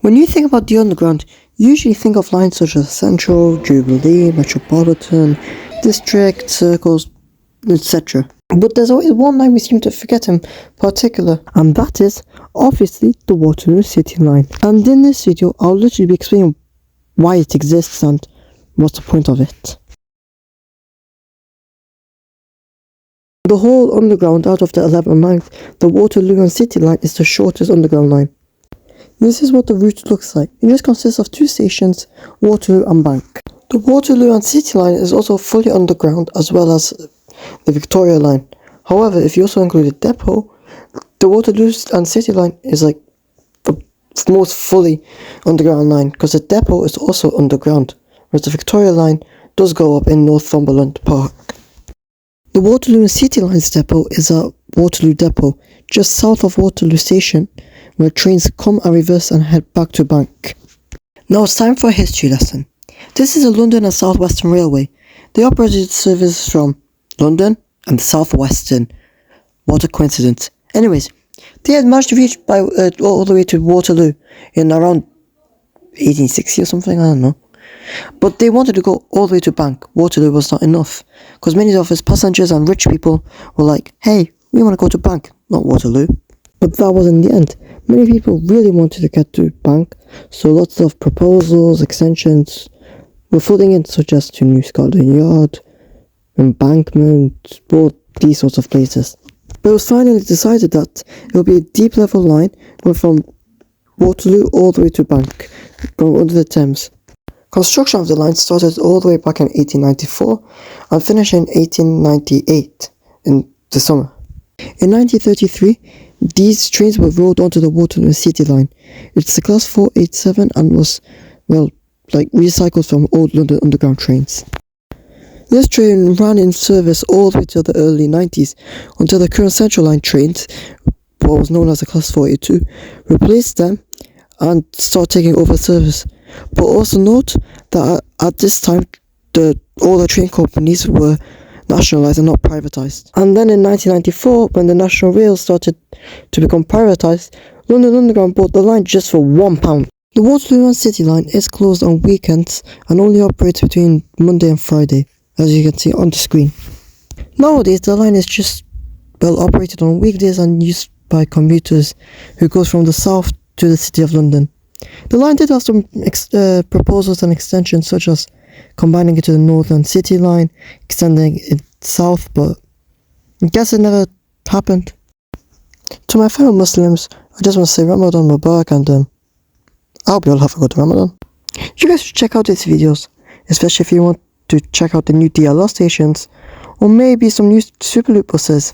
When you think about the Underground, you usually think of lines such as Central, Jubilee, Metropolitan, District, Circles, etc. But there's always one line we seem to forget in particular, and that is, obviously, the Waterloo and City line. And in this video, I'll literally be explaining why it exists and what's the point of it. The whole Underground out of the 11 lines, the Waterloo and City line is the shortest Underground line. This is what the route looks like. It just consists of two stations, Waterloo and Bank. The Waterloo and City line is also fully underground as well as the Victoria line. However, if you also include a depot, the Waterloo and City line is like the most fully underground line because the depot is also underground, whereas the Victoria line does go up in Northumberland Park. The Waterloo and City line's depot is at Waterloo Depot, just south of Waterloo Station, where trains come and reverse and head back to Bank. Now it's time for a history lesson. This is the London and South Western Railway. They operated services from London and the South Western. What a coincidence. Anyways, they had managed to reach all the way to Waterloo in around 1860 or something, I don't know. But they wanted to go all the way to Bank. Waterloo was not enough, because many of his passengers and rich people were like, hey, we want to go to Bank, not Waterloo. But that wasn't the end. Many people really wanted to get to Bank, so lots of proposals, extensions were flooding in, such as to New Scotland Yard, Embankment, both these sorts of places. But it was finally decided that it would be a deep level line going from Waterloo all the way to Bank, going under the Thames. Construction of the line started all the way back in 1894 and finished in 1898 in the summer. In 1933, these trains were rolled onto the Waterloo and City line. It's the class 487 and was, recycled from old London Underground trains. This train ran in service all the way to the early 90s until the current Central Line trains, what was known as the class 482, replaced them and started taking over service. But also note that at this time, all the train companies were nationalised and not privatised. And then in 1994, when the National Rail started to become privatised, London Underground bought the line just for £1. The Waterloo and City line is closed on weekends and only operates between Monday and Friday, as you can see on the screen. Nowadays, the line is just operated on weekdays and used by commuters who goes from the south to the City of London. The line did have some proposals and extensions, such as combining it to the Northern City line, extending it south, but I guess it never happened. To my fellow Muslims, I just want to say Ramadan Mubarak, and I hope you all have a good Ramadan. You guys should check out these videos, especially if you want to check out the new DLR stations, or maybe some new Superloop buses.